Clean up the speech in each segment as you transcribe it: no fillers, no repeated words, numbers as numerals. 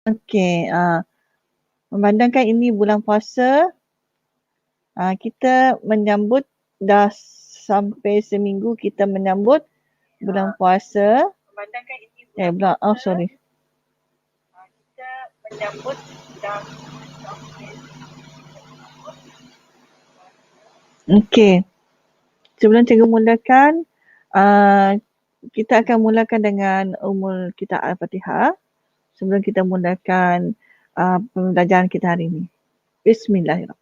Okey, memandangkan ini bulan puasa, kita menyambut dah sampai seminggu kita menyambut bulan puasa. Memandangkan ini bulan puasa, Sorry. kita menyambut dah sampai Okey. Sebelum cikgu mulakan, kita akan mulakan dengan umul kita Al-Fatihah. Sebelum kita mulakan pembelajaran kita hari ini. Bismillahirrahmanirrahim.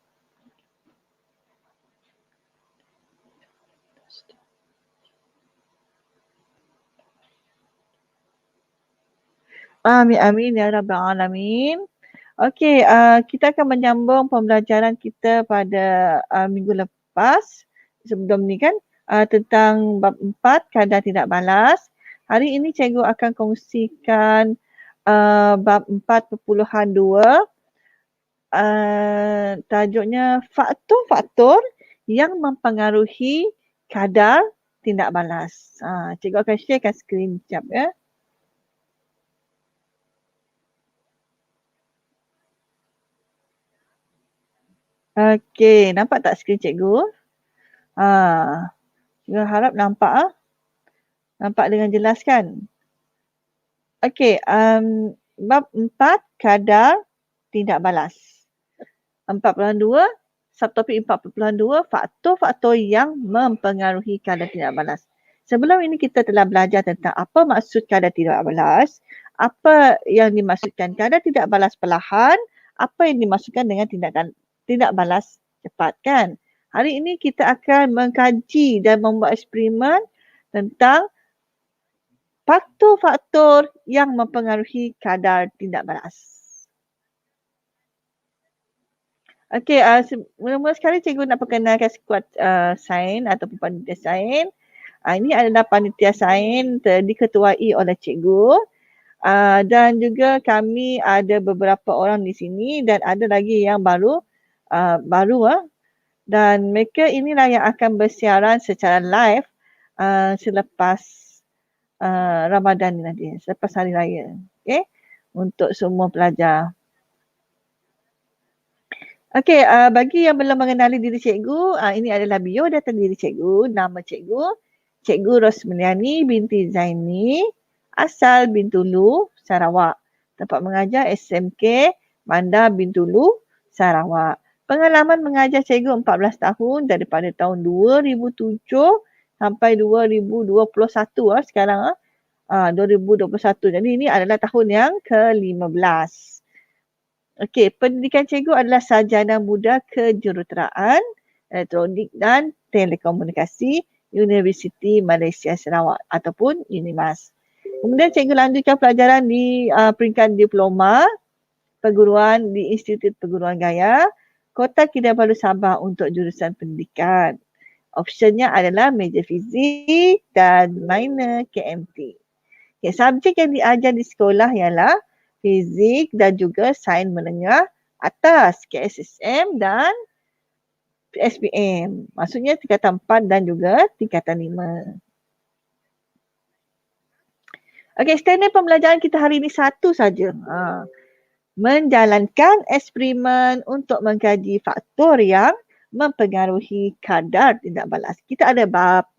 Amin amin ya rabbal alamin. Okey, kita akan menyambung pembelajaran kita pada minggu lepas sebelum ni kan, tentang bab 4 kadar tidak balas. Hari ini cikgu akan kongsikan bab 4.2, tajuknya faktor-faktor yang mempengaruhi kadar tindak balas. Cikgu akan sharekan skrin sekejap ya. Okey, nampak tak skrin cikgu? Cikgu harap nampak. Nampak dengan jelas kan? Okey, bab 4 kadar tindak balas. 4.2, subtopik 4.2, faktor-faktor yang mempengaruhi kadar tindak balas. Sebelum ini kita telah belajar tentang apa maksud kadar tidak balas, apa yang dimaksudkan kadar tidak balas perlahan, apa yang dimaksudkan dengan tidak balas cepat kan. Hari ini kita akan mengkaji dan membuat eksperimen tentang faktor-faktor yang mempengaruhi kadar tindak balas. Okey, mula-mula sekali cikgu nak perkenalkan skuad sains ataupun panitia sains. Ini adalah panitia sains diketuai oleh cikgu. Dan juga kami ada beberapa orang di sini dan ada lagi yang baru. Dan mereka inilah yang akan bersiaran secara live selepas Ramadan ni nanti, selepas hari raya. Okey, untuk semua pelajar. Okey, bagi yang belum mengenali diri cikgu, ini adalah biodata diri cikgu. Nama cikgu, Cikgu Rosmiliani binti Zaini, asal Bintulu, Sarawak. Tempat mengajar SMK Bandar Bintulu, Sarawak. Pengalaman mengajar cikgu 14 tahun daripada tahun 2007 sampai 2021 sekarang. 2021. Jadi ini adalah tahun yang ke-15. Okey, pendidikan cikgu adalah sarjana muda kejuruteraan, elektronik dan telekomunikasi Universiti Malaysia Sarawak ataupun UNIMAS. Kemudian cikgu lanjutkan pelajaran di peringkat diploma perguruan di Institut Perguruan Gaya, Kota Kinabalu Sabah untuk jurusan pendidikan. Optionnya adalah meja fizik dan minor KMT. Okay, subjek yang diajar di sekolah ialah fizik dan juga sains menengah atas KSSM dan SPM. Maksudnya tingkatan 4 dan juga tingkatan 5. Okey, standard pembelajaran kita hari ini satu saja. Menjalankan eksperimen untuk mengkaji faktor yang mempengaruhi kadar tindak balas. Kita ada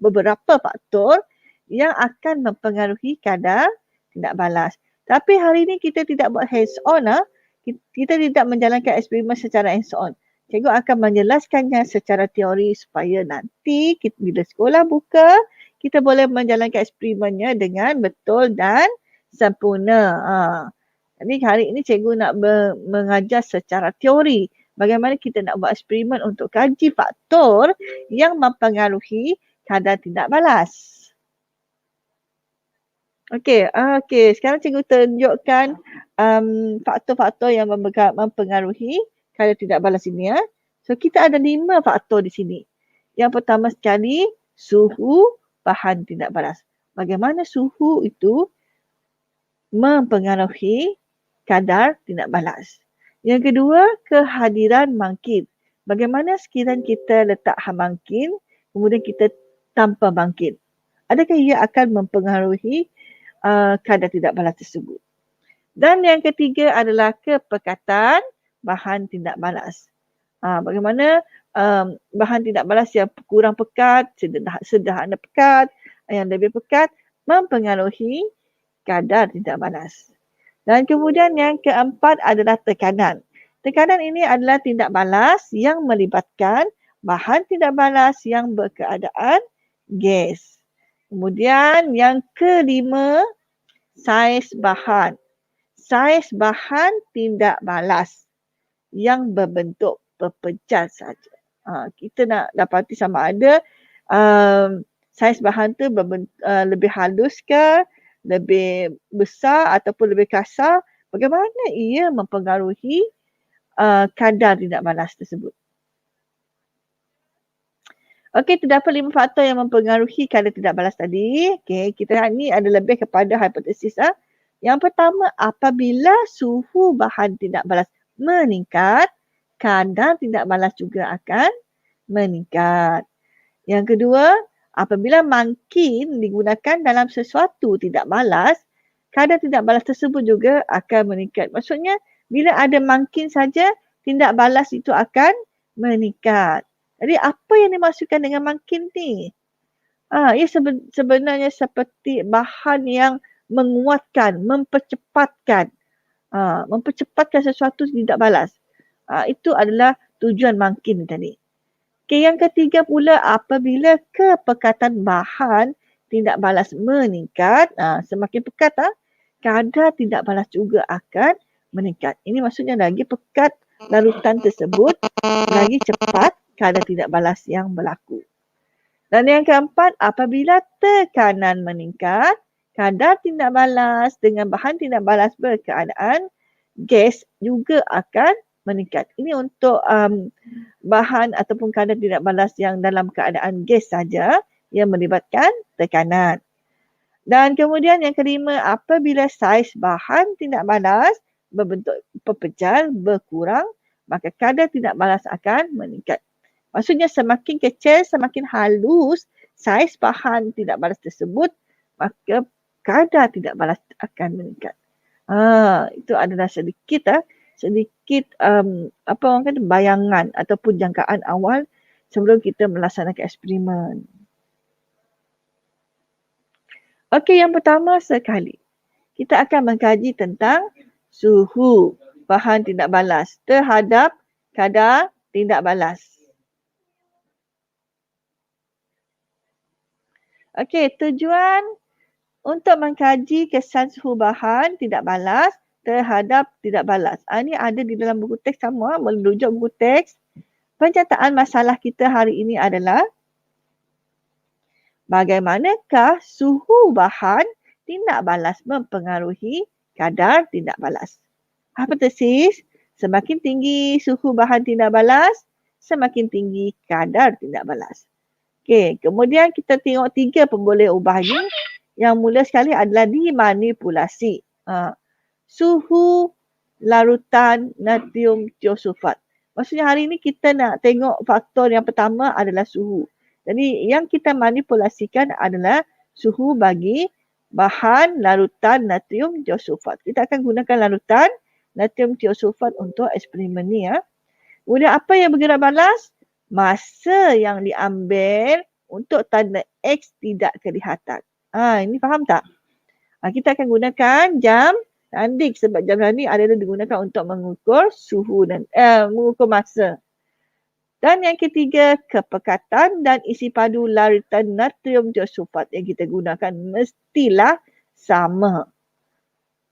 beberapa faktor yang akan mempengaruhi kadar tindak balas. Tapi hari ini kita tidak buat hands on. Kita tidak menjalankan eksperimen secara hands on. Cikgu akan menjelaskannya secara teori supaya nanti bila sekolah buka, kita boleh menjalankan eksperimennya dengan betul dan sempurna. Jadi hari ini cikgu nak mengajar secara teori bagaimana kita nak buat eksperimen untuk kaji faktor yang mempengaruhi kadar tindak balas. Okey, sekarang cikgu tunjukkan faktor-faktor yang mempengaruhi kadar tindak balas ini ya. So kita ada 5 faktor di sini. Yang pertama sekali, suhu bahan tindak balas. Bagaimana suhu itu mempengaruhi kadar tindak balas. Yang kedua, kehadiran mangkit. Bagaimana sekiranya kita letak mangkit, kemudian kita tanpa mangkit. Adakah ia akan mempengaruhi kadar tindak balas tersebut? Dan yang ketiga adalah kepekatan bahan tindak balas. Bagaimana bahan tindak balas yang kurang pekat, sederhana pekat, yang lebih pekat mempengaruhi kadar tindak balas. Dan kemudian yang keempat adalah tekanan. Tekanan ini adalah tindak balas yang melibatkan bahan tindak balas yang berkeadaan gas. Kemudian yang kelima, saiz bahan. Saiz bahan tindak balas yang berbentuk pepejal saja. Kita nak dapati sama ada saiz bahan tu lebih halus ke, lebih besar ataupun lebih kasar. Bagaimana ia mempengaruhi kadar tindak balas tersebut. Okey, terdapat 5 faktor yang mempengaruhi kadar tindak balas tadi. Okey, kita ni ada lebih kepada hipotesis. Yang pertama, apabila suhu bahan tindak balas meningkat, kadar tindak balas juga akan meningkat. Yang kedua, apabila mangkin digunakan dalam sesuatu tindak balas, kadar tindak balas tersebut juga akan meningkat. Maksudnya, bila ada mangkin saja, tindak balas itu akan meningkat. Jadi apa yang dimaksudkan dengan mangkin ni? Ia sebenarnya seperti bahan yang menguatkan, mempercepatkan sesuatu tindak balas. Itu adalah tujuan mangkin tadi. Okay, yang ketiga pula, apabila kepekatan bahan tindak balas meningkat, semakin pekat, kadar tindak balas juga akan meningkat. Ini maksudnya lagi pekat larutan tersebut, lagi cepat kadar tindak balas yang berlaku. Dan yang keempat, apabila tekanan meningkat, kadar tindak balas dengan bahan tindak balas berkeadaan gas juga akan meningkat. Ini untuk bahan ataupun kadar tindak balas yang dalam keadaan gas saja yang melibatkan tekanan. Dan kemudian yang kelima, apabila saiz bahan tindak balas berbentuk pepejal berkurang, maka kadar tindak balas akan meningkat. Maksudnya semakin kecil, semakin halus saiz bahan tindak balas tersebut, maka kadar tindak balas akan meningkat. Itu adalah sedikit apa orang kata bayangan ataupun jangkaan awal sebelum kita melaksanakan eksperimen. Okey, yang pertama sekali, kita akan mengkaji tentang suhu bahan tindak balas terhadap kadar tindak balas. Okey, tujuan untuk mengkaji kesan suhu bahan tindak balas terhadap tindak balas. Ini ada di dalam buku teks sama, merujuk buku teks. Penyataan masalah kita hari ini adalah bagaimanakah suhu bahan tindak balas mempengaruhi kadar tindak balas. Hipotesis, semakin tinggi suhu bahan tindak balas, semakin tinggi kadar tindak balas. Okey, kemudian kita tengok 3 pemboleh ubah ini. Yang mula sekali adalah dimanipulasi. Suhu larutan natrium tiosulfat. Maksudnya hari ini kita nak tengok faktor yang pertama adalah suhu. Jadi yang kita manipulasikan adalah suhu bagi bahan larutan natrium tiosulfat. Kita akan gunakan larutan natrium tiosulfat untuk eksperimen ni. Kemudian apa yang bergerak balas? Masa yang diambil untuk tanda X tidak kelihatan. Ini faham tak? Kita akan gunakan jam tandik sebab jam tandik adalah digunakan untuk mengukur suhu dan mengukur masa. Dan yang ketiga, kepekatan dan isi padu larutan natrium tiosulfat yang kita gunakan mestilah sama.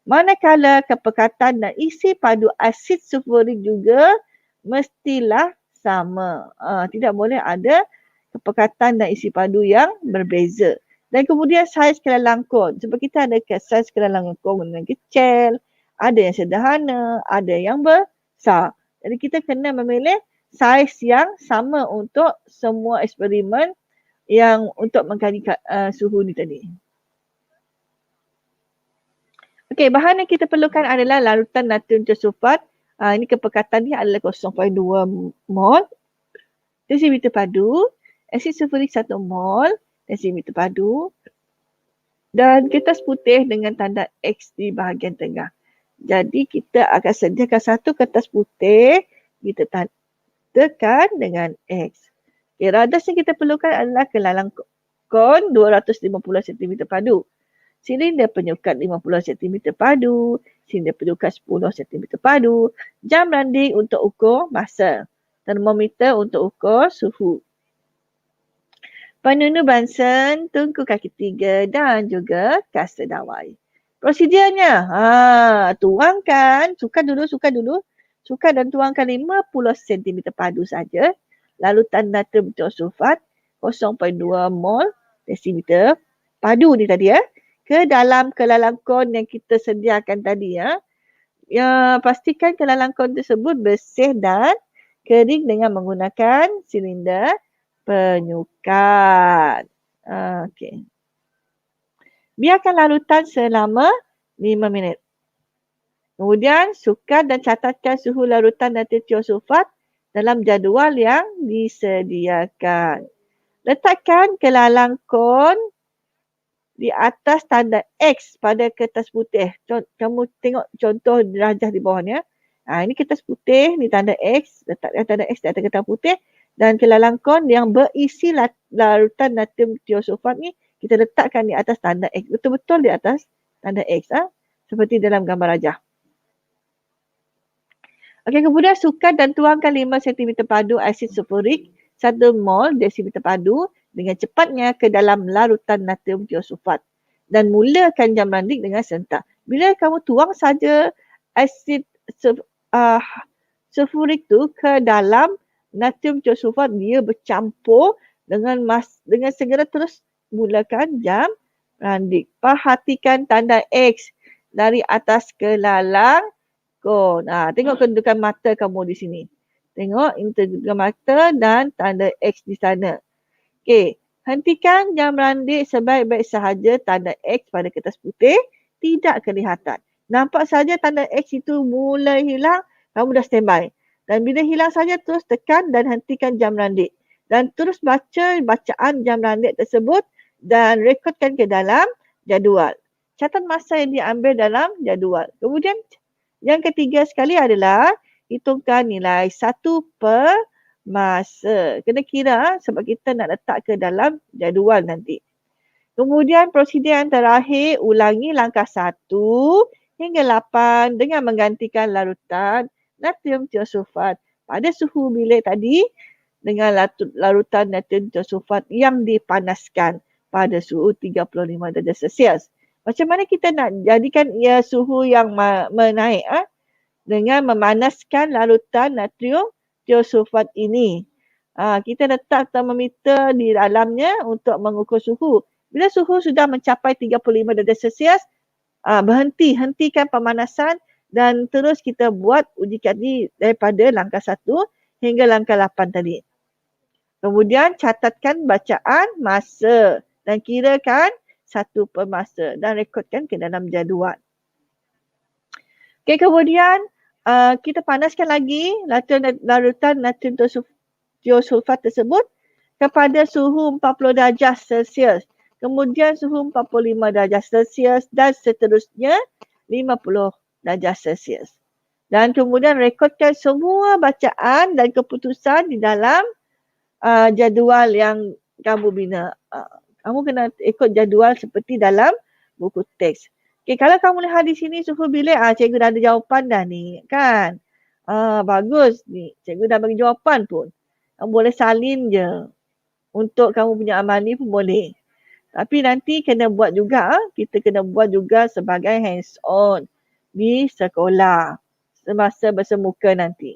Manakala kepekatan dan isi padu asid sulfurik juga mestilah sama. Tidak boleh ada kepekatan dan isi padu yang berbeza. Dan kemudian saiz kelangkung. Sebab kita ada saiz kelangkung yang kecil, ada yang sederhana, ada yang besar. Jadi kita kena memilih saiz yang sama untuk semua eksperimen yang untuk mengkaji suhu ni tadi. Okey, bahan yang kita perlukan adalah larutan natrium tiosulfat. Ini kepekatan dia adalah 0.2 mol desimeter padu, asid sulfurik 1 mol desimeter padu dan kertas putih dengan tanda X di bahagian tengah. Jadi kita akan sediakan satu kertas putih, kita tekan dengan X. Okay, radas yang kita perlukan adalah kelalang kon 250 cm padu. Silinder penyukat 50 cm padu, silinder penyukat 10 cm padu, jam randing untuk ukur masa, termometer untuk ukur suhu. Penunu Bunsen, tungku kaki 3 dan juga kasta dawai. Prosedurnya, tuangkan, sukan dulu. Sukan dan tuangkan 50 cm padu saja. Lalutan natrium sulfat 0.2 mol desimeter padu ni tadi ke dalam kelalangkon yang kita sediakan tadi Ya, pastikan kelalangkon tersebut bersih dan kering dengan menggunakan silinder penyukat. Okey. Biarkan larutan selama 5 minit. Kemudian sukan dan catatkan suhu larutan natrium sulfat dalam jadual yang disediakan. Letakkan kelalangkon di atas tanda X pada kertas putih. Kamu tengok contoh rajah di bawah ni. Ini kertas putih, ni tanda X. Letakkan tanda X di atas kertas putih. Dan kelalangkon yang berisi larutan natrium sulfat ni, kita letakkan di atas tanda X. Betul-betul di atas tanda X. Seperti dalam gambar rajah. Okey, kemudian sukan dan tuangkan 5 cm padu asid sulfurik 1 mol desimeter padu dengan cepatnya ke dalam larutan natrium sulfat dan mulakan jam randing dengan serentak. Bila kamu tuang saja asid sulfurik tu ke dalam natrium sulfat, dia bercampur dengan segera terus mulakan jam randing. Perhatikan tanda X dari atas kelalangkon. Tengok kedudukan mata kamu di sini. Tengok ini kedudukan mata dan tanda X di sana. Okey, hentikan jam randing sebaik-baik sahaja tanda X pada kertas putih tidak kelihatan. Nampak saja tanda X itu mulai hilang, kamu dah standby. Dan bila hilang saja terus tekan dan hentikan jam randing. Dan terus baca bacaan jam randing tersebut dan rekodkan ke dalam jadual. Catat masa yang diambil dalam jadual. Kemudian yang ketiga sekali adalah hitungkan nilai 1 per masa. Kena kira sebab kita nak letak ke dalam jadual nanti. Kemudian prosedur yang terakhir, ulangi langkah 1 hingga 8 dengan menggantikan larutan natrium sulfat pada suhu bilik tadi dengan larutan natrium sulfat yang dipanaskan pada suhu 35 darjah Celsius. Macam mana kita nak jadikan ia suhu yang menaik dengan memanaskan larutan natrium sulfat ini. Kita letak termometer di dalamnya untuk mengukur suhu. Bila suhu sudah mencapai 35 darjah Celsius, hentikan pemanasan dan terus kita buat uji kaji daripada langkah 1 hingga langkah 8 tadi. Kemudian catatkan bacaan masa dan kirakan 1 per masa dan rekodkan ke dalam jadual. Okey, kemudian kita panaskan lagi larutan natrium sulfat tersebut kepada suhu 40 darjah Celsius. Kemudian suhu 45 darjah Celsius dan seterusnya 50 darjah Celsius. Dan kemudian rekodkan semua bacaan dan keputusan di dalam jadual yang kamu bina. Kamu kena ikut jadual seperti dalam buku teks. Okay, kalau kamu lihat di sini suhu bilik, cikgu dah ada jawapan dah ni kan. Bagus ni, cikgu dah bagi jawapan pun. Kamu boleh salin je. Untuk kamu punya amal ni pun boleh. Tapi nanti kena buat juga, kita kena buat juga sebagai hands on di sekolah semasa bersemuka nanti.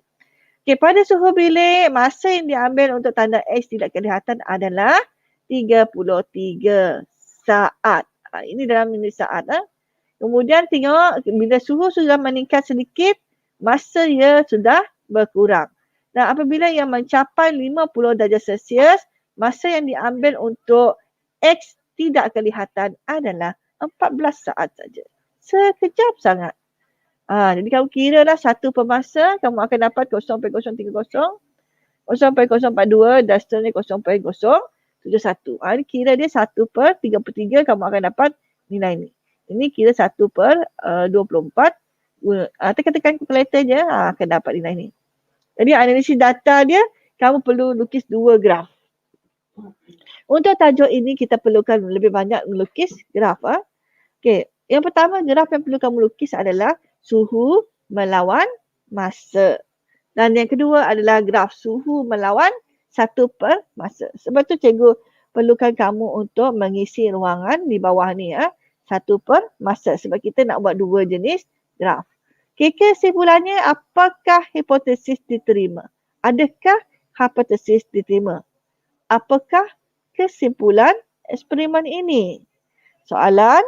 Okay, pada suhu bilik, masa yang diambil untuk tanda X tidak kelihatan adalah 33 saat. Ini dalam minit saat. Kemudian tengok bila suhu sudah meningkat sedikit, masa ia sudah berkurang. Dan apabila ia mencapai 50 darjah Celsius, masa yang diambil untuk X tidak kelihatan adalah 14 saat saja. Sekejap sangat. Jadi kamu kira lah 1 per masa, kamu akan dapat 0.030, 0.042 dan seterusnya 0.071. Ini kira dia 1 per 33, kamu akan dapat nilai ni. Ini kira 1 per 24 Tekan-tekan calculator je, akan dapat nilai ni. Jadi analisis data dia, kamu perlu lukis 2 graf. Untuk tajuk ini kita perlukan lebih banyak melukis graf. Okey, yang pertama graf yang perlu kamu lukis adalah suhu melawan masa. Dan yang kedua adalah graf suhu melawan 1 per masa. Sebab tu cikgu perlukan kamu untuk mengisi ruangan di bawah ni 1 per masa. Sebab kita nak buat 2 jenis graf. Okay, kesimpulannya, apakah hipotesis diterima? Adakah hipotesis diterima? Apakah kesimpulan eksperimen ini? Soalan,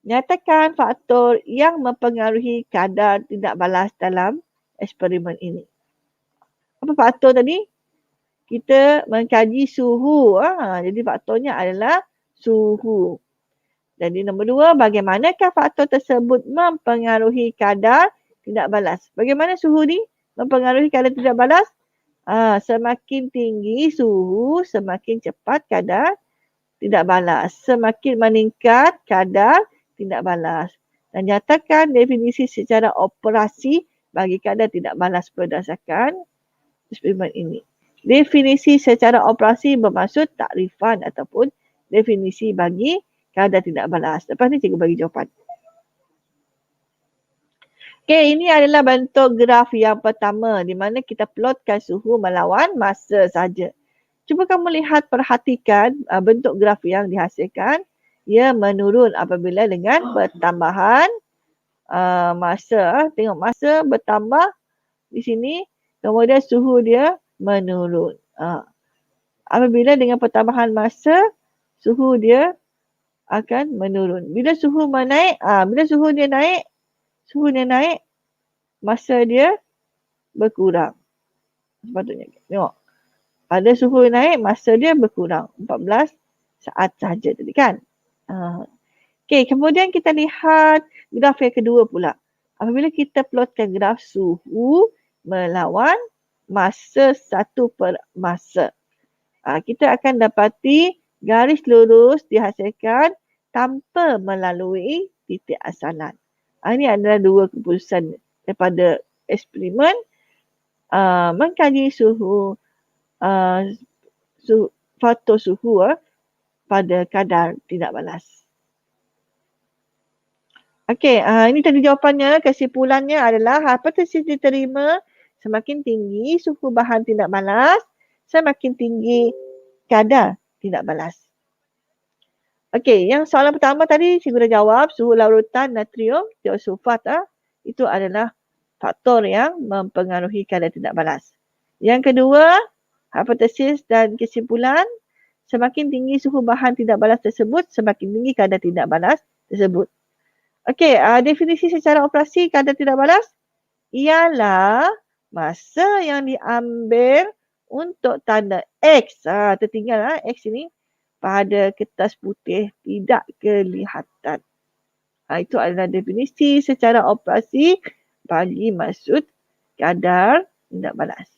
nyatakan faktor yang mempengaruhi kadar tindak balas dalam eksperimen ini. Apa faktor tadi? Kita mengkaji suhu. Jadi faktornya adalah suhu. Jadi nombor 2, bagaimanakah faktor tersebut mempengaruhi kadar tindak balas? Bagaimana suhu ni mempengaruhi kadar tindak balas? Semakin tinggi suhu, semakin cepat kadar tindak balas. Semakin meningkat kadar tindak balas. Dan nyatakan definisi secara operasi bagi kadar tindak balas berdasarkan eksperimen ini. Definisi secara operasi bermaksud takrifan ataupun definisi bagi kadar tindak balas. Lepas ni cikgu bagi jawapan. Okey, ini adalah bentuk graf yang pertama di mana kita plotkan suhu melawan masa saja. Cuba kamu lihat, perhatikan bentuk graf yang dihasilkan. Ia menurun apabila dengan pertambahan masa. Tengok masa bertambah di sini, kemudian suhu dia menurun. Apabila dengan pertambahan masa, suhu dia akan menurun. Bila suhu naik, bila suhu dia naik, masa dia berkurang. Sepatutnya. Tengok. Pada suhu naik, masa dia berkurang. 14 saat sahaja tadi kan. Okey, kemudian kita lihat graf yang kedua pula. Apabila kita plotkan graf suhu melawan masa 1 per masa. Kita akan dapati garis lurus dihasilkan tanpa melalui titik asalan. Ini adalah 2 keputusan daripada eksperimen mengkaji faktor suhu pada kadar tindak balas. Okey, ini tadi jawapannya. Kesimpulannya adalah hipotesis diterima semakin tinggi suhu bahan tindak balas, semakin tinggi kadar tindak balas. Okey, yang soalan pertama tadi cikgu dah jawab, suhu larutan natrium tiosulfat itu adalah faktor yang mempengaruhi kadar tindak balas. Yang kedua, hipotesis dan kesimpulan, semakin tinggi suhu bahan tindak balas tersebut, semakin tinggi kadar tindak balas tersebut. Okey, definisi secara operasi kadar tindak balas ialah masa yang diambil untuk tanda X. Tertinggal X ini pada kertas putih tidak kelihatan. Itu adalah definisi secara operasi bagi maksud kadar tindak balas.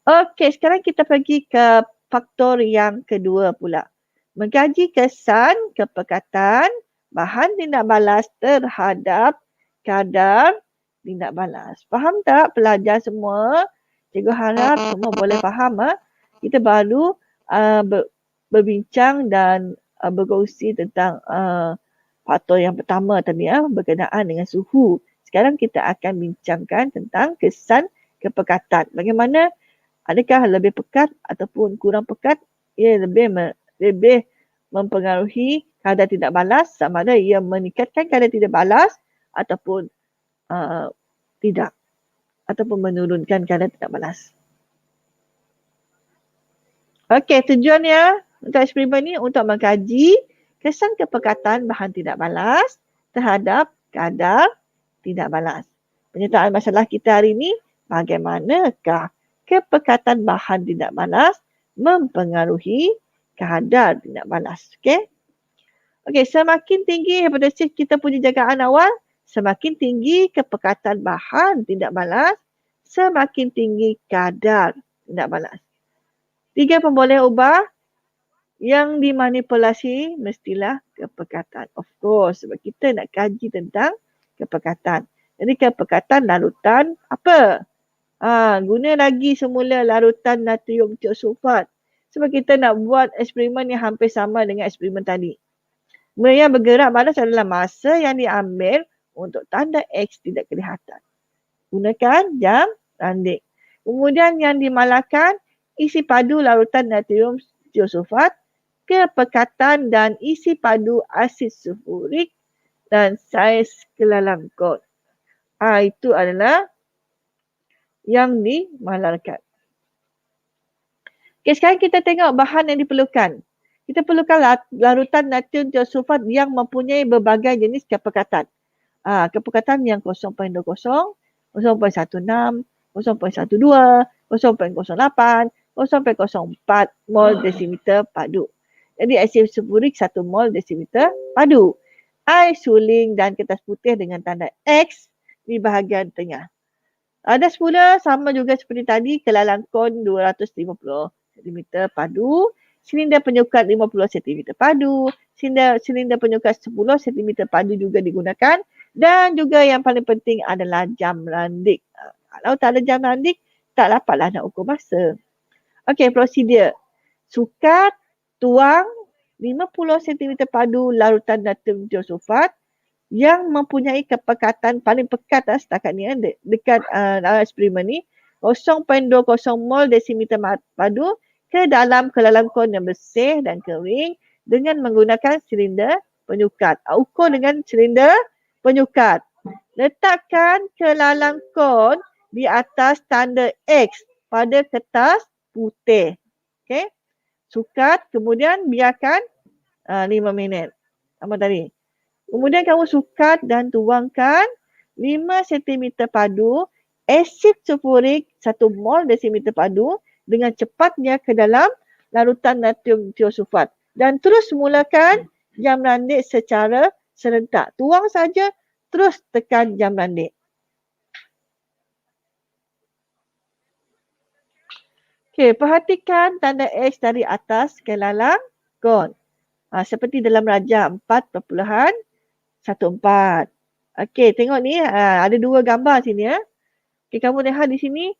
Okey, sekarang kita pergi ke faktor yang kedua pula. Mengkaji kesan kepekatan bahan tindak balas terhadap kadar tindak balas. Faham tak pelajar semua? Cikgu harap semua boleh faham. Kita baru berbincang dan berkongsi tentang faktor yang pertama tadi berkenaan dengan suhu. Sekarang kita akan bincangkan tentang kesan kepekatan. Bagaimana, adakah lebih pekat ataupun kurang pekat? Ia lebih mempengaruhi kadar tindak balas, sama ada ia meningkatkan kadar tindak balas ataupun tidak, ataupun menurunkan kadar tindak balas. Okey, tujuannya untuk eksperimen ni untuk mengkaji kesan kepekatan bahan tindak balas terhadap kadar tindak balas. Penyertaan masalah kita hari ini, bagaimanakah kepekatan bahan tindak balas mempengaruhi kadar tindak balas. Okey, semakin tinggi hipotesis kita punya jagaan awal, semakin tinggi kepekatan bahan tindak balas, semakin tinggi kadar tindak balas. 3 pemboleh ubah Yang dimanipulasi mestilah kepekatan. Of course, sebab kita nak kaji tentang kepekatan. Jadi kepekatan larutan apa? Guna lagi semula larutan natrium tiosulfat. Sebab kita nak buat eksperimen yang hampir sama dengan eksperimen tadi. Yang bergerak balas adalah masa yang diambil untuk tanda X tidak kelihatan. Gunakan jam randik. Kemudian yang dimalahkan isi padu larutan natrium tiosulfat, kepekatan dan isi padu asid sulfurik dan saiz kelalang kod. Itu adalah yang dimalarkan. Okay, sekarang kita tengok bahan yang diperlukan. Kita perlukan larutan natrium tiosulfat yang mempunyai berbagai jenis kepekatan. Kepekatan yang 0.20, 0.16, 0.12, 0.08, 0.04 mol desimeter padu. Jadi asid sulfurik 1 mol desimeter padu. Air suling dan kertas putih dengan tanda X di bahagian tengah. Ada semula sama juga seperti tadi, kelalang kon 250 cm padu, silinder penyukat 50 cm padu, silinder penyukat 10 cm padu juga digunakan dan juga yang paling penting adalah jam randik. Kalau tak ada jam randik, tak dapatlah nak ukur masa. Okey, prosedur. Sukat, tuang 50 cm padu larutan natrium tiosulfat yang mempunyai kepekatan paling pekat setakat ni dekat eksperimen ni 0.20 mol desimeter padu ke dalam kelalangkon yang bersih dan kering dengan menggunakan silinder penyukat. Ukur dengan silinder penyukat. Letakkan kelalangkon di atas tanda X pada kertas putih. Okey. Sukat, kemudian biarkan 5 minit. Apa tadi? Kemudian kamu sukat dan tuangkan 5 cm padu, asid sulfurik 1 mol desimeter padu dengan cepatnya ke dalam larutan natrium tiosulfat. Dan terus mulakan jam randik secara serentak. Tuang saja, terus tekan jam randik. Okey, perhatikan tanda X dari atas kelalang kon. Seperti dalam rajah 4.14. Okey, tengok ni ada dua gambar sini ya. Okey, kamu lihat di sini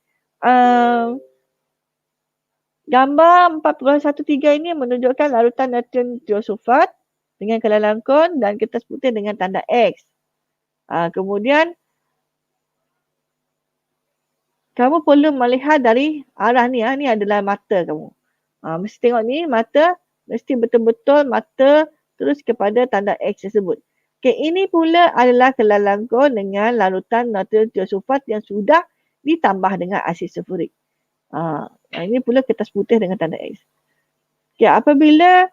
gambar 4.13 ini menunjukkan larutan natrium tiosulfat dengan kelalang kon dan kertas putih dengan tanda X. Kemudian kamu perlu melihat dari arah ni. Ni adalah mata kamu. Mesti tengok ni mata, mesti betul-betul mata terus kepada tanda X tersebut. Okay, ini pula adalah kelalang kon dengan larutan natrium tiosulfat yang sudah ditambah dengan asid sulfurik. Ini pula kertas putih dengan tanda X. Okay, apabila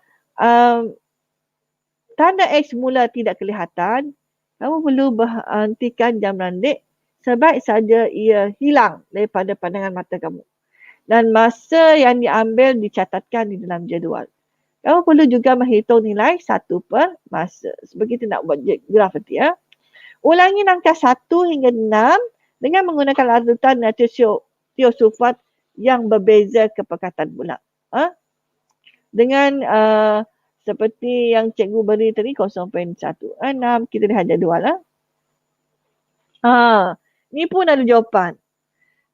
tanda X mula tidak kelihatan, kamu perlu berhentikan jam randik sebaik saja ia hilang daripada pandangan mata kamu. Dan masa yang diambil dicatatkan di dalam jadual. Kamu perlu juga menghitung nilai 1 per masa. Sebab kita nak buat graf nanti ya. Ulangi langkah 1 hingga 6 dengan menggunakan larutan natrium tiosulfat yang berbeza kepekatan pula. Dengan seperti yang cikgu beri tadi 0.16. Kita lihat jadual lah. Ni pun ada jawapan.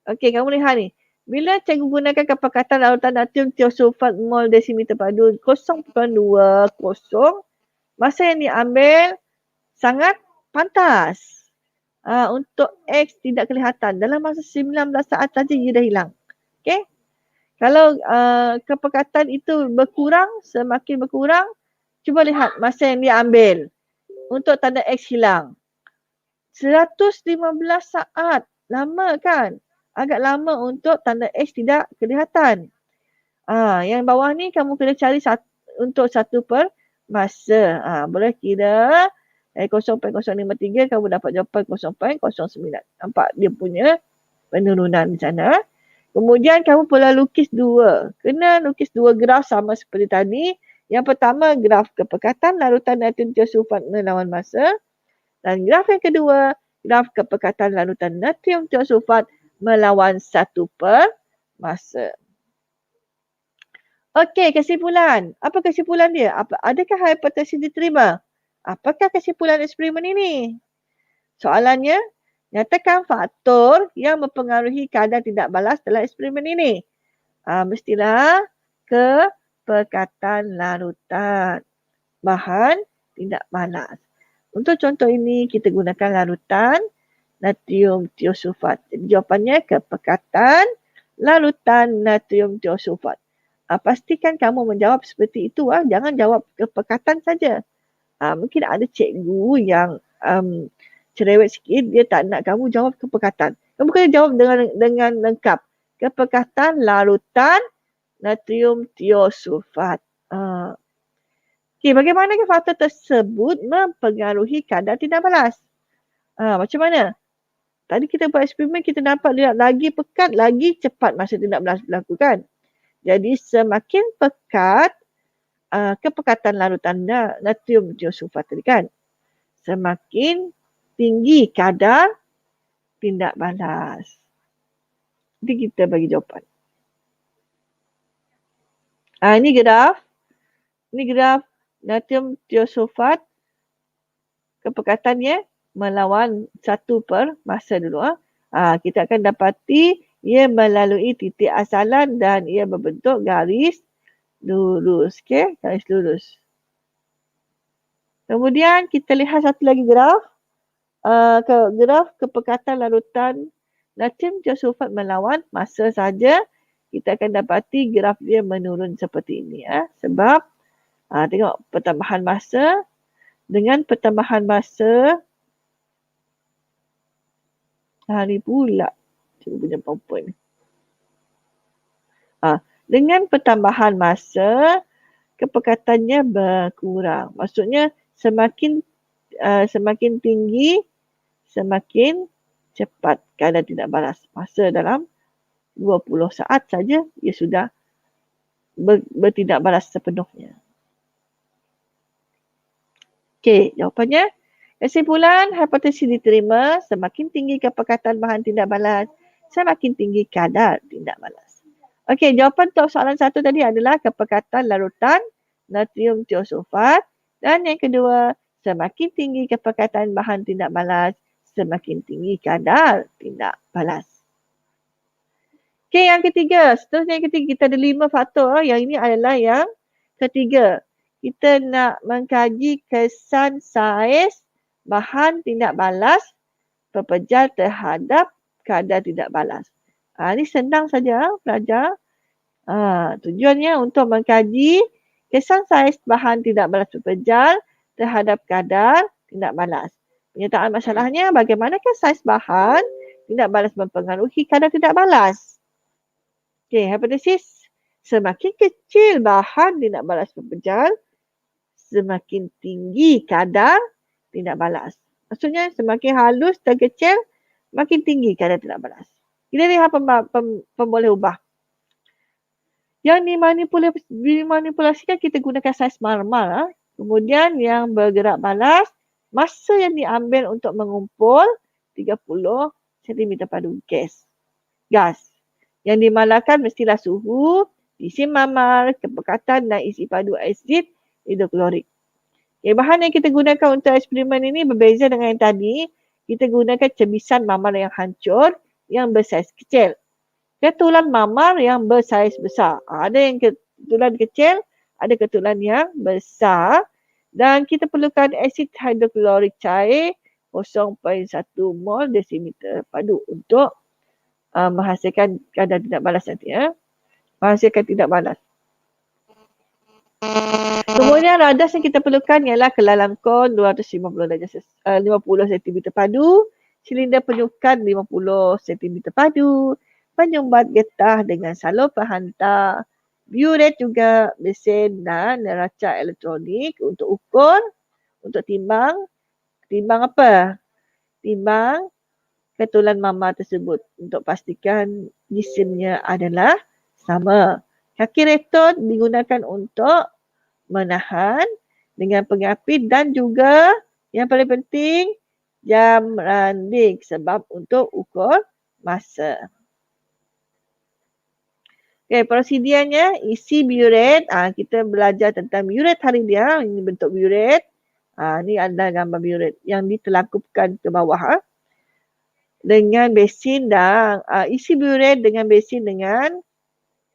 Okey, kamu lihat ni. Bila cikgu gunakan kepekatan larutan natrium tiosulfat mol desimeter padu 0.20, masa yang diambil sangat pantas. Untuk X tidak kelihatan. Dalam masa 19 saat saja ia dah hilang. Okey. Kalau kepekatan itu berkurang, semakin berkurang, cuba lihat masa yang diambil untuk tanda X hilang. 115 saat. Lama kan? Agak lama untuk tanda X tidak kelihatan. Yang bawah ni kamu kena cari untuk 1 per masa. Boleh kira 0.053 kamu dapat jawapan 0.09. Nampak dia punya penurunan di sana. Kemudian kamu perlu lukis dua. Kena lukis dua graf sama seperti tadi. Yang pertama graf kepekatan larutan natrium tiosulfat melawan masa. Dan graf yang kedua, graf kepekatan larutan natrium tiosulfat melawan 1 per masa. Okey, kesimpulan. Apa kesimpulan dia? Adakah hipotesis diterima? Apakah kesimpulan eksperimen ini? Soalannya, nyatakan faktor yang mempengaruhi kadar tidak balas dalam eksperimen ini. Mestilah kepekatan larutan bahan tidak balas. Untuk contoh ini, kita gunakan larutan natrium tiosulfat. Jadi jawapannya kepekatan larutan natrium tiosulfat. Pastikan kamu menjawab seperti itu. Jangan jawab kepekatan saja. Mungkin ada cikgu yang cerewet sikit, dia tak nak kamu jawab kepekatan. Kamu kena jawab dengan lengkap. Kepekatan larutan natrium tiosulfat. Okey, bagaimanakah faktor tersebut mempengaruhi kadar tindak balas? Macam mana? Tadi kita buat eksperimen, kita dapat lihat lagi pekat, lagi cepat masa tindak balas berlaku kan? Jadi semakin pekat kepekatan larutan natrium tiosulfat tadi kan, semakin tinggi kadar tindak balas. Jadi kita bagi jawapan. Ini graf. Ini graf natrium tiosulfat. Kepekatannya melawan 1 per masa dulu. Kita akan dapati ia melalui titik asalan dan ia berbentuk garis lurus. Okay? Garis lurus. Kemudian kita lihat satu lagi graf. Graf kepekatan larutan natrium tiosulfat melawan masa saja. Kita akan dapati graf dia menurun seperti ini. Sebab tengok pertambahan masa. Dengan pertambahan masa hari pula. Cikgu punya PowerPoint ni. Dengan pertambahan masa, kepekatannya berkurang. Maksudnya semakin tinggi, semakin cepat kadar tidak balas. Masa dalam 20 saat saja ia sudah bertindak balas sepenuhnya. Okey, jawapannya. Kesimpulan, hipotesis diterima, semakin tinggi kepekatan bahan tindak balas, semakin tinggi kadar tindak balas. Okey, jawapan untuk soalan 1 tadi adalah kepekatan larutan natrium tiosulfat. Dan yang kedua, semakin tinggi kepekatan bahan tindak balas, semakin tinggi kadar tindak balas. Okey, yang ketiga. Seterusnya yang ketiga, kita ada 5 faktor. Yang ini adalah yang ketiga. Kita nak mengkaji kesan saiz bahan tindak balas pepejal terhadap kadar tidak balas. Ini senang saja pelajar. Tujuannya untuk mengkaji kesan saiz bahan tidak balas pepejal terhadap kadar tidak balas. Penyertaan masalahnya, bagaimanakah saiz bahan tidak balas mempengaruhi kadar tidak balas? Okey, hipotesis. Semakin kecil bahan tidak balas pepejal, semakin tinggi kadar tidak balas. Maksudnya semakin halus dan kecil, makin tinggi kadar tidak balas. Kita lihat pemboleh ubah. Yang dimanipulasikan kita gunakan saiz marmar. Kemudian yang bergerak balas, masa yang diambil untuk mengumpul 30 cm padu gas. Yang dimalahkan mestilah suhu, isi marmar, kepekatan dan isi padu asid hidroklorik. Bahan yang kita gunakan untuk eksperimen ini berbeza dengan yang tadi. Kita gunakan cebisan marmar yang hancur yang bersaiz kecil. Ketulan marmar yang bersaiz besar. Ada yang ketulan kecil, ada ketulan yang besar. Dan kita perlukan asid hidroklorik cair 0.1 mol desimeter padu untuk menghasilkan kadar tidak balas nanti. Menghasilkan tidak balas. Kemudian radas yang kita perlukan ialah kelalang kon 250 cm padu, silinder penyukan 50 cm padu, penyumbat getah dengan salur penghantar, biuret juga, mesin dan neraca elektronik untuk ukur, untuk timbang apa? Timbang ketulan marmar tersebut untuk pastikan jisimnya adalah sama. Kaki retot digunakan untuk menahan dengan pengapit dan juga yang paling penting jam randing sebab untuk ukur masa. Okay, prosedurnya isi biuret. Kita belajar tentang biuret hari dia. Ini bentuk biuret. Ini adalah gambar biuret yang ditelangkupkan ke bawah. Dengan besin dan isi biuret dengan besin dengan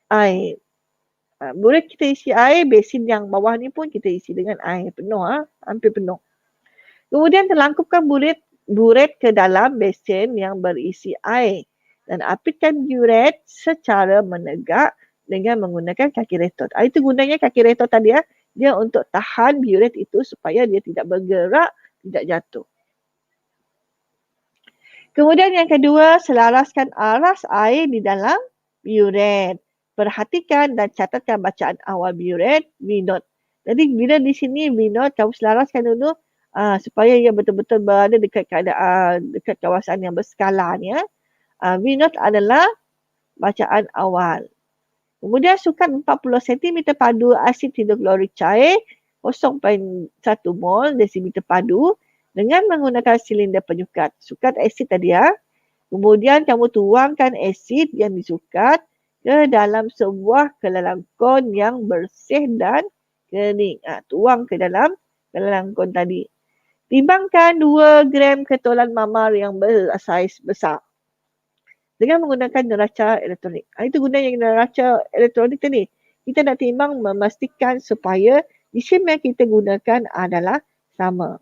air. Biuret kita isi air, besin yang bawah ni pun kita isi dengan air penuh. Hampir penuh. Kemudian terlangkupkan biuret ke dalam besin yang berisi air. Dan apikan biuret secara menegak dengan menggunakan kaki retot. Itu gunanya kaki retot tadi ya. Dia untuk tahan biuret itu supaya dia tidak bergerak, tidak jatuh. Kemudian yang kedua, selaraskan aras air di dalam biuret. Perhatikan dan catatkan bacaan awal biuret, V-note. Jadi bila di sini V-note, kamu selaraskan dulu supaya ia betul-betul berada dekat keadaan, dekat kawasan yang berskala ni ya. V-note adalah bacaan awal. Kemudian sukat 40 cm padu asid hidroklorik cair 0.1 mol desimeter padu dengan menggunakan silinder penyukat. Sukat asid tadi ya. Kemudian kamu tuangkan asid yang disukat ke dalam sebuah kelelangkon yang bersih dan kering. Tuang ke dalam kelelangkon tadi. Timbangkan 2 gram ketolan mamar yang bersaiz besar dengan menggunakan neraca elektronik. Itu gunanya neraca elektronik tadi. Kita nak timbang memastikan supaya isim yang kita gunakan adalah sama.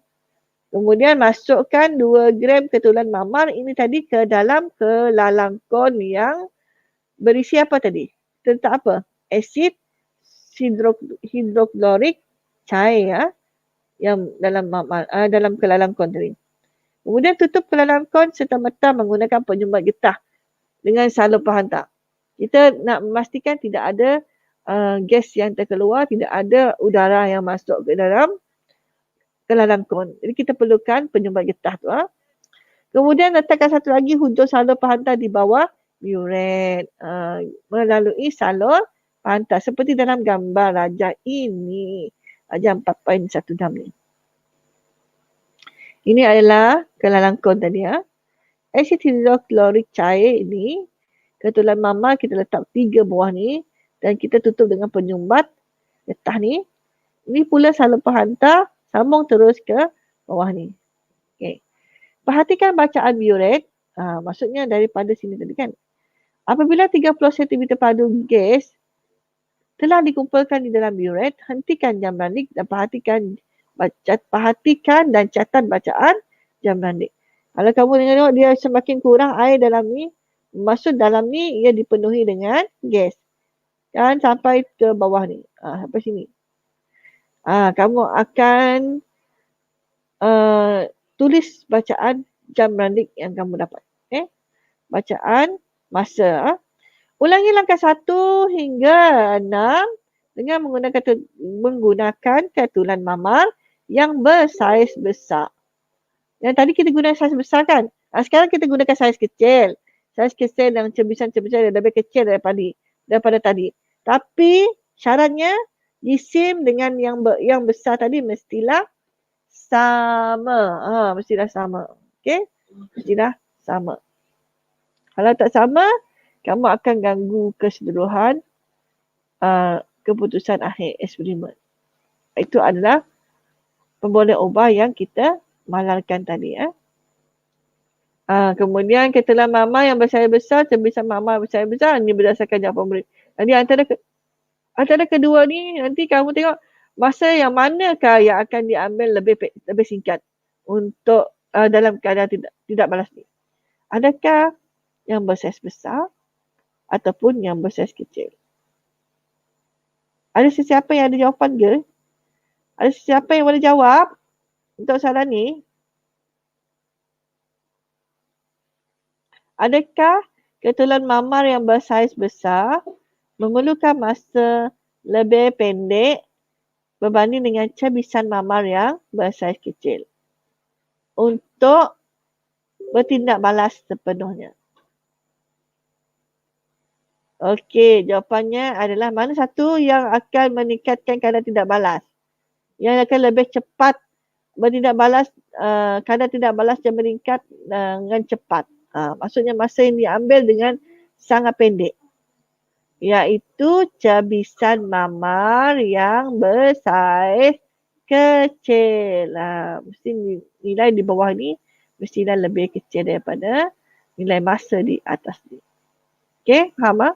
Kemudian masukkan 2 gram ketolan mamar ini tadi ke dalam kelalangkon yang berisi apa tadi? Tentang apa? Asid hidroklorik cair ya, yang dalam kelalangkon tadi. Kemudian tutup kelalangkon serta-merta menggunakan penyumbat getah dengan salur penghantar. Kita nak memastikan tidak ada gas yang terkeluar, tidak ada udara yang masuk ke dalam kelalangkon. Jadi kita perlukan penyumbat getah tu. Kemudian letakkan satu lagi hujung salur penghantar di bawah biuret melalui salur penghantar seperti dalam gambar rajah ini. Rajah 4.16 ni. Ini adalah kelalangkon tadi ya. Asid hidroklorik cair ini, ketolan mamar kita letak 3 bawah ni dan kita tutup dengan penyumbat getah ni. Ini pula salur penghantar sambung terus ke bawah ni. Okay. Perhatikan bacaan biuret. Maksudnya daripada sini tadi kan. Apabila 30 cm padu gas telah dikumpulkan di dalam biuret, hentikan jam randik dan perhatikan dan catat bacaan jam randik. Kalau kamu tengok dia semakin kurang air dalam ni, maksud dalam ni ia dipenuhi dengan gas. Dan sampai ke bawah ni. Sampai sini. Kamu akan tulis bacaan jam randik yang kamu dapat. Okay? Bacaan masa. Ulangi langkah 1 hingga 6 dengan menggunakan ketulan mamar yang bersaiz besar. Yang tadi kita guna saiz besar kan? Sekarang kita gunakan saiz kecil. Saiz kecil dan cebisan-cebisan yang lebih kecil daripada tadi. Tapi syaratnya jisim dengan yang besar tadi mestilah sama. Mestilah sama. Okey? Mestilah sama. Kalau tak sama, kamu akan ganggu keseluruhan keputusan akhir eksperimen. Itu adalah pemboleh ubah yang kita malarkan tadi. Kemudian ketelan mama yang bersaiz besar, cebisan mama bersaiz besar, ini berdasarkan jawapan murid. Jadi antara kedua ni, nanti kamu tengok masa yang manakah yang akan diambil lebih singkat untuk dalam keadaan tidak balas ni. Adakah yang bersaiz besar ataupun yang bersaiz kecil? Ada sesiapa yang ada jawapan ke? Ada sesiapa yang boleh jawab untuk soalan ni? Adakah ketelan mamar yang bersaiz besar memerlukan masa lebih pendek berbanding dengan cebisan mamar yang bersaiz kecil untuk bertindak balas sepenuhnya? Okey, jawapannya adalah mana satu yang akan meningkatkan kadar tidak balas? Yang akan lebih cepat bertindak balas, kadar tidak balas yang meningkat dengan cepat. Maksudnya masa yang diambil dengan sangat pendek. Iaitu cebisan mamar yang bersaiz kecil. Mesti nilai di bawah ni mestilah lebih kecil daripada nilai masa di atas ni. Okey, faham tak?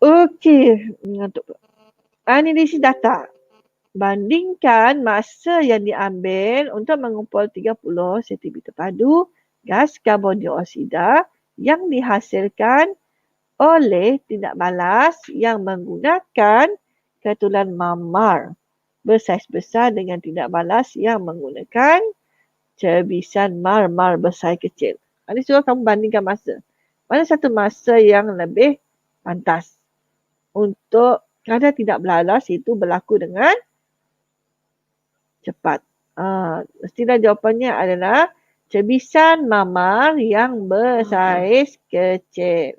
Okey, mengantuk pula. Analisis data. Bandingkan masa yang diambil untuk mengumpul 30 cm padu gas karbon dioksida yang dihasilkan oleh tindak balas yang menggunakan ketulan mamar bersaiz besar dengan tindak balas yang menggunakan cebisan marmar bersaiz kecil. Ini suruh kamu bandingkan masa. Mana satu masa yang lebih pantas untuk kadar tindak balas itu berlaku dengan cepat. Mestilah jawapannya adalah cebisan mamar yang bersaiz kecil.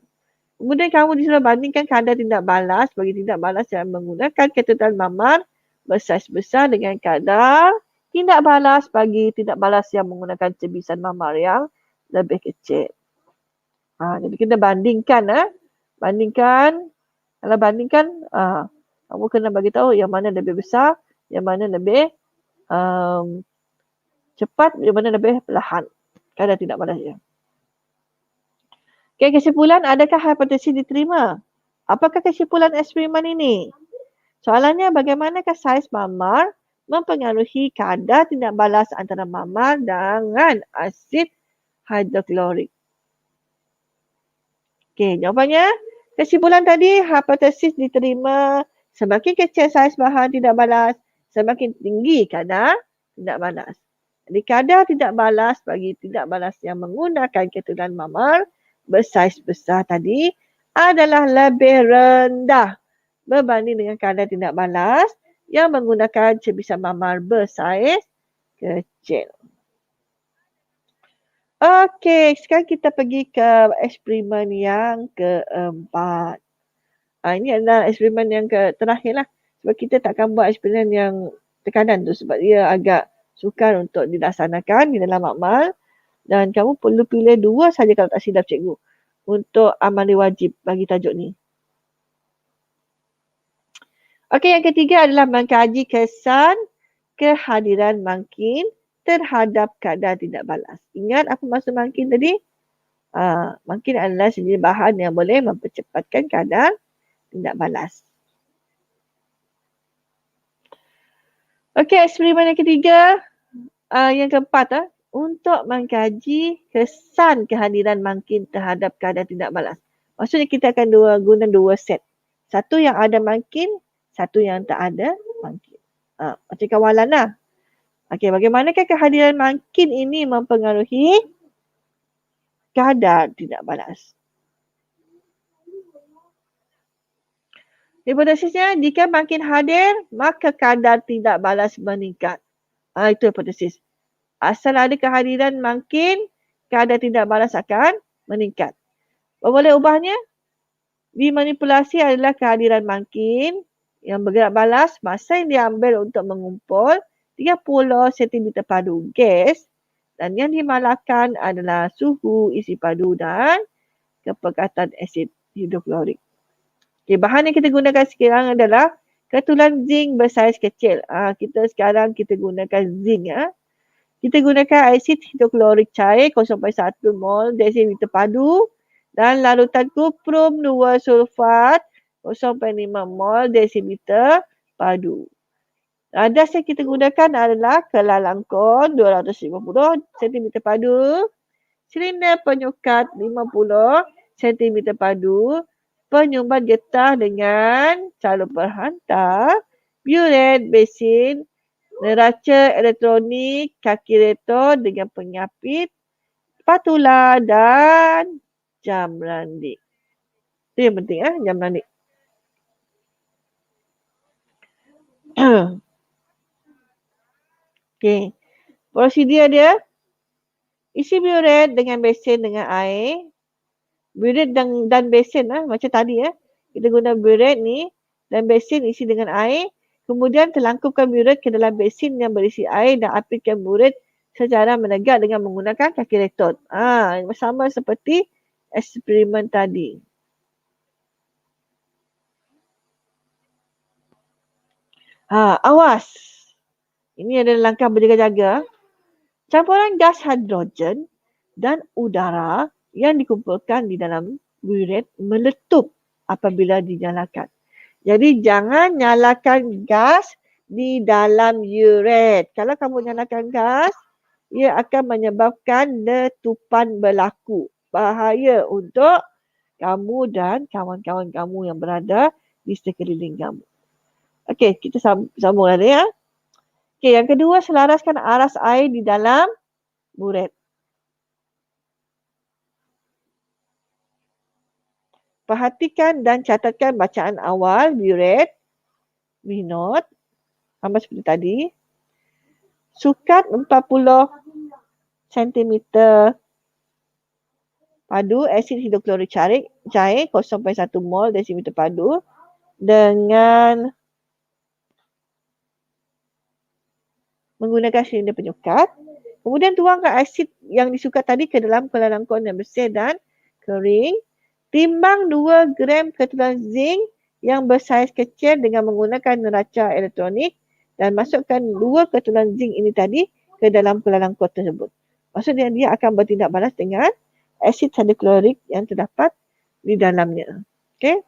Kemudian kamu disuruh bandingkan kadar tindak balas bagi tindak balas yang menggunakan ketulan mamar bersaiz besar dengan kadar tindak balas bagi tindak balas yang menggunakan cebisan mamar yang lebih kecil. Jadi kita bandingkan. Kalau bandingkan, kamu kena bagi tahu yang mana lebih besar, yang mana lebih cepat, yang mana lebih perlahan. Kadar tindak balasnya. Okay, kesimpulan, adakah hipotesis diterima? Apakah kesimpulan eksperimen ini? Soalannya, bagaimanakah saiz mamar mempengaruhi kadar tindak balas antara mamar dengan asid hidroklorik? Okey, jawapannya, kesimpulan tadi, hipotesis diterima semakin kecil saiz bahan tindak balas, semakin tinggi kadar tindak balas. Jadi kadar tindak balas bagi tindak balas yang menggunakan ketulan mamar bersaiz besar tadi adalah lebih rendah berbanding dengan kadar tindak balas yang menggunakan cebisan mamar bersaiz kecil. Okey, sekarang kita pergi ke eksperimen yang keempat. Ini adalah eksperimen yang terakhir lah. Sebab kita takkan buat eksperimen yang tekanan tu sebab dia agak sukar untuk dilaksanakan di dalam makmal. Dan kamu perlu pilih 2 saja kalau tak silap cikgu untuk amali wajib bagi tajuk ni. Okey, yang ketiga adalah mengkaji kesan kehadiran mangkin terhadap kadar tindak balas. Ingat apa maksud mangkin tadi? Mangkin adalah sejenis bahan yang boleh mempercepatkan kadar tindak balas. Okey, eksperimen yang ketiga, yang keempat, untuk mengkaji kesan kehadiran mangkin terhadap kadar tindak balas. Maksudnya kita akan guna 2 set. Satu yang ada mangkin, satu yang tak ada mangkin. Macam kawalan lah. Okey, bagaimanakah kehadiran mangkin ini mempengaruhi kadar tindak balas? Hipotesisnya, jika mangkin hadir, maka kadar tindak balas meningkat. Itu hipotesis. Asal ada kehadiran mangkin, kadar tindak balas akan meningkat. Boleh ubahnya? Dimanipulasi adalah kehadiran mangkin yang bergerak balas, masa yang diambil untuk mengumpul 30 cm padu gas dan yang dimalahkan adalah suhu isi padu dan kepekatan asid hidroklorik. Okay, bahan yang kita gunakan sekarang adalah ketulan zinc bersaiz kecil. Sekarang kita gunakan zinc. Kita gunakan asid hidroklorik cair 0.1 mol desiliter padu dan larutan kuprum 2 sulfat 0.5 mol desiliter padu. Das yang kita gunakan adalah kelalangkon 250 cm padu, silinder penyukat 50 cm padu, penyumbat getah dengan calon perhantar, buret, besin, neraca elektronik, kalkulator dengan penyapit, spatula dan jam randik. Itu yang penting jam randik. Okey. Prosedur dia, isi buret dengan besin dengan air. Buret dan besin macam tadi Kita guna buret ni dan besin isi dengan air. Kemudian telangkupkan buret ke dalam besin yang berisi air dan apitkan buret secara menegak dengan menggunakan kaki retot. Sama seperti eksperimen tadi. Awas. Ini adalah langkah berjaga-jaga. Campuran gas hidrogen dan udara yang dikumpulkan di dalam buret meletup apabila dinyalakan. Jadi jangan nyalakan gas di dalam uret. Kalau kamu nyalakan gas, ia akan menyebabkan letupan berlaku. Bahaya untuk kamu dan kawan-kawan kamu yang berada di sekeliling kamu. Okey, kita sambung lagi ya. Okey, yang kedua, selaraskan aras air di dalam buret. Perhatikan dan catatkan bacaan awal buret, minot, sama seperti tadi. Sukat 40 cm padu asid hidroklorik cair 0.1 mol desimeter padu dengan menggunakan silinder penyukat. Kemudian tuangkan asid yang disukat tadi ke dalam kelangkauan yang bersih dan kering. Timbang 2 gram ketulan zinc yang bersaiz kecil dengan menggunakan neraca elektronik dan masukkan 2 ketulan zinc ini tadi ke dalam kelangkauan tersebut. Maksudnya dia akan bertindak balas dengan asid hidroklorik yang terdapat di dalamnya. Okey.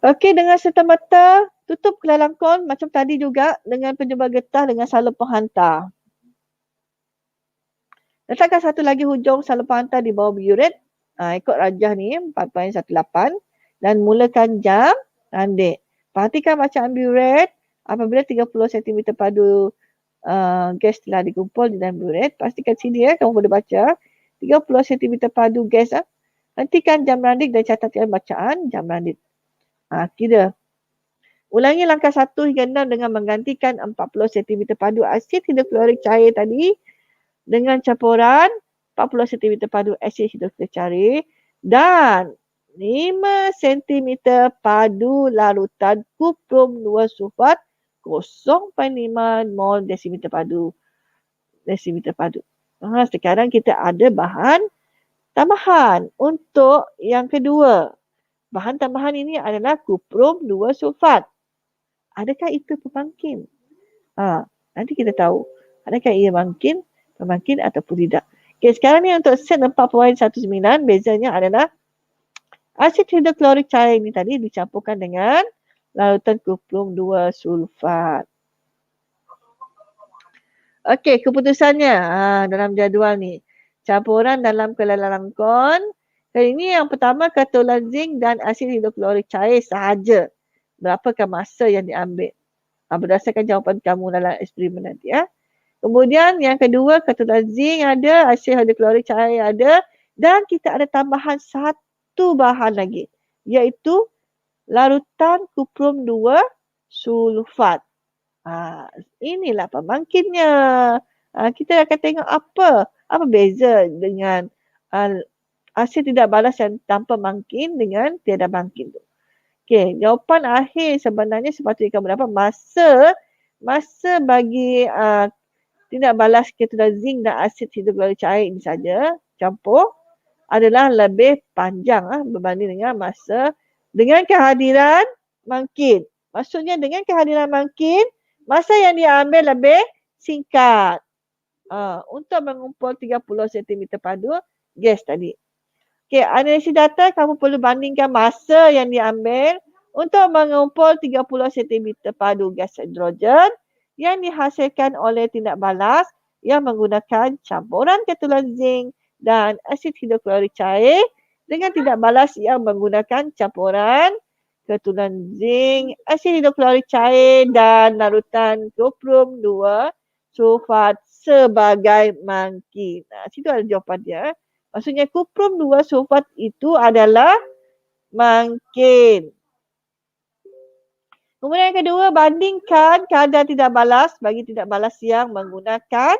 Okey, dengan serta-merta tutup kelangkauan macam tadi juga dengan penjebak getah dengan salur penghantar. Letakkan satu lagi hujung salur penghantar di bawah buret. Ikut rajah ni 4.18 dan mulakan jam randik. Perhatikan bacaan buret. Apabila 30 cm padu gas telah dikumpul di dalam buret, pastikan sini ya kamu boleh baca 30 cm padu gas. Hentikan jam randik dan catatkan bacaan jam randik. Kira. Ulangi langkah 1 hingga 6 dengan menggantikan 40 cm padu asid hidroklorik cair tadi dengan campuran 40 cm padu asid hidroklorik cair dan 5 cm padu larutan kuprum 2 sulfat 0.5 mol desimeter padu. Sekarang kita ada bahan tambahan untuk yang kedua. Bahan tambahan ini adalah kuprum 2 sulfat. Adakah itu pembangkit? Nanti kita tahu. Adakah ia pembangkit ataupun tidak. Okay, sekarang ni untuk set 4.19, bezanya adalah asid hidroklorik cair ini tadi dicampurkan dengan larutan kuprum 2 sulfat. Okey, keputusannya dalam jadual ni. Campuran dalam kelangkauan. Kali ini yang pertama ketulan zinc dan asid hidroklorik cair sahaja. Berapakah masa yang diambil? Berdasarkan jawapan kamu dalam eksperimen nanti ya. Kemudian yang kedua ketulan zinc ada, asid hidroklorik cair ada dan kita ada tambahan satu bahan lagi iaitu larutan kuprum 2 sulfat. Inilah pembangkitnya. Kita akan tengok apa beza dengan asid tidak balas yang tanpa bangkit dengan tiada bangkit tu. Okey, jawapan akhir sebenarnya sepatutnya kamu dapat masa bagi tidak balas ketulan zinc dan asid hidroklorik cair ini saja campur adalah lebih panjang berbanding dengan masa dengan kehadiran bangkit. Maksudnya dengan kehadiran bangkit, masa yang diambil lebih singkat untuk mengumpul 30 cm padu gas tadi. Okey, analisis data kamu perlu bandingkan masa yang diambil untuk mengumpul 30 cm padu gas hidrogen yang dihasilkan oleh tindak balas yang menggunakan campuran ketulan zinc dan asid hidroklorik cair dengan tindak balas yang menggunakan campuran ketulan zinc, asid hidroklorik cair dan larutan kuprum 2 sulfat sebagai bangkit. Situ ada jawapan dia. Maksudnya kuprum 2 sulfat itu adalah bangkit. Kemudian yang kedua, bandingkan kadar tidak balas bagi tidak balas yang menggunakan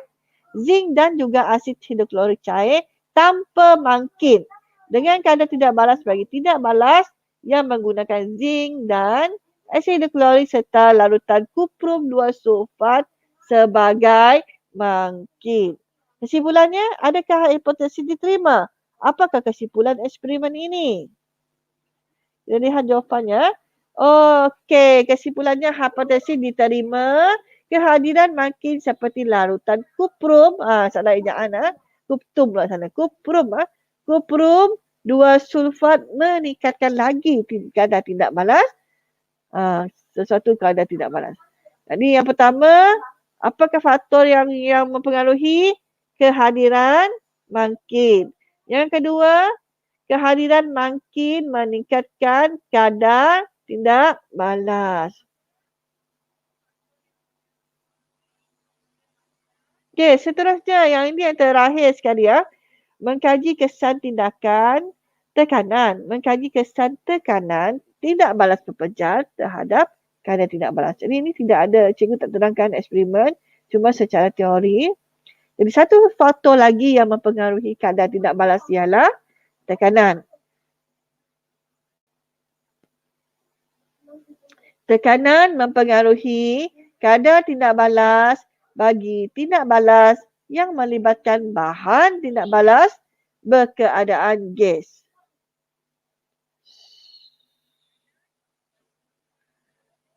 zinc dan juga asid hidroklorik cair tanpa bangkit dengan kadar tidak balas bagi tidak balas yang menggunakan zinc dan asid hidroklorik serta larutan kuprum 2 sulfat sebagai mangkin. Kesimpulannya, adakah hipotesis diterima? Apakah kesimpulan eksperimen ini? Kita lihat jawapannya. Okey, kesimpulannya hipotesis diterima. Kehadiran mangkin seperti larutan kuprum, salah ejaan, kuptum pula sana, kuprum, kuprum 2 sulfat meningkatkan lagi kadar tindak balas, sesuatu kadar tindak balas. Jadi yang pertama, apakah faktor yang mempengaruhi kehadiran mangkin? Yang kedua, kehadiran mangkin meningkatkan kadar tindak balas. Okey, seterusnya yang ini yang terakhir sekali ya. Mengkaji kesan tindakan tekanan. Mengkaji kesan tekanan tindak balas pepejal terhadap kadar tindak balas. Jadi ini tidak ada, cikgu tak terangkan eksperimen, cuma secara teori. Jadi satu faktor lagi yang mempengaruhi kadar tindak balas ialah tekanan. Tekanan mempengaruhi kadar tindak balas bagi tindak balas yang melibatkan bahan tindak balas berkeadaan gas.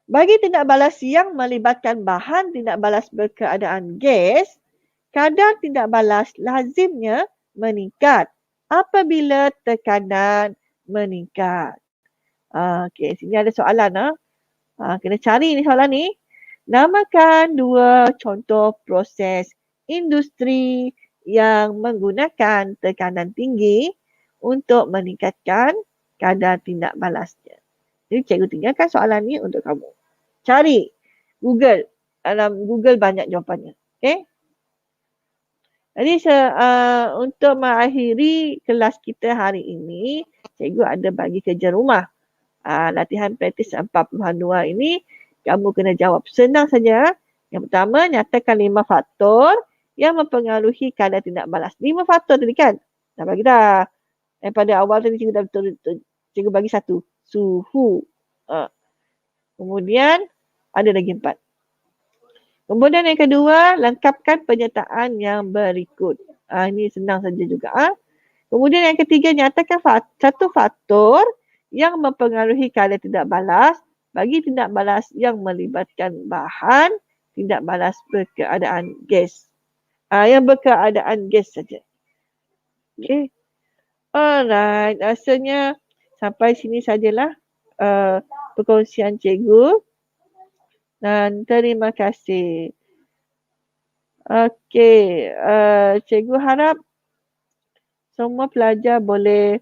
Bagi tindak balas yang melibatkan bahan tindak balas berkeadaan gas, kadar tindak balas lazimnya meningkat apabila tekanan meningkat. Okey, sini ada soalan. Kena cari ni soalan ni. Namakan 2 contoh proses industri yang menggunakan tekanan tinggi untuk meningkatkan kadar tindak balasnya. Jadi cikgu tinggalkan soalan ni untuk kamu. Cari Google. Dalam Google banyak jawapannya. Okay? Jadi untuk mengakhiri kelas kita hari ini, cikgu ada bagi kerja rumah. Latihan praktis 42 ini, kamu kena jawab. Senang saja. Yang pertama, nyatakan 5 faktor yang mempengaruhi kadar tindak balas. 5 faktor tadi kan? Dah bagi dah. Daripada awal tadi cikgu dah betul-betul. Cikgu bagi 1. Suhu. Kemudian, ada lagi 4. Kemudian yang kedua, lengkapkan penyertaan yang berikut. Ini senang saja juga. Kemudian yang ketiga, nyatakan satu faktor yang mempengaruhi kadar tindak balas bagi tindak balas yang melibatkan bahan tindak balas berkeadaan gas. Yang berkeadaan gas saja. Okay. Alright, rasanya sampai sini sajalah perkongsian cikgu. Dan terima kasih. Okey, cikgu harap semua pelajar boleh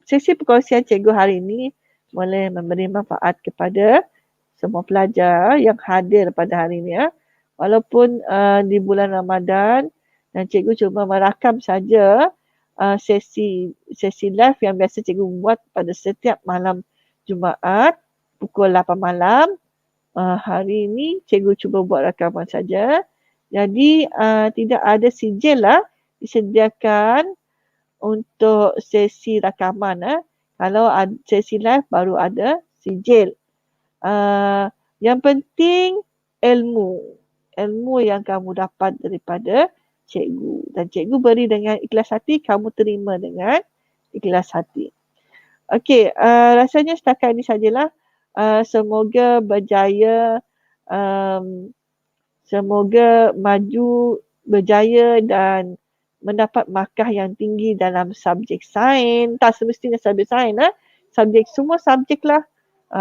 sesi perkongsian cikgu hari ini boleh memberi manfaat kepada semua pelajar yang hadir pada hari ini. Walaupun di bulan Ramadan dan cikgu cuma merakam saja sesi live yang biasa cikgu buat pada setiap malam Jumaat pukul 8 malam. Hari ini cikgu cuba buat rakaman saja. Jadi tidak ada sijil disediakan untuk sesi rakaman. Kalau sesi live baru ada sijil. Yang penting ilmu yang kamu dapat daripada cikgu. Dan cikgu beri dengan ikhlas hati, kamu terima dengan ikhlas hati. Okey, rasanya setakat ini sajalah. Semoga berjaya, semoga maju berjaya dan mendapat markah yang tinggi dalam subjek sains. Tak semestinya subjek sains, semua subjek lah.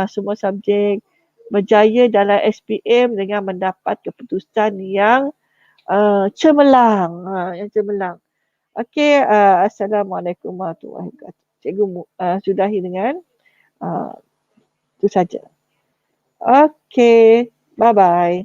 Semua subjek berjaya dalam SPM dengan mendapat keputusan yang cemerlang. Okey, Assalamualaikum warahmatullahi wabarakatuh. Cikgu sudahi dengan itu saja. Okey, bye-bye.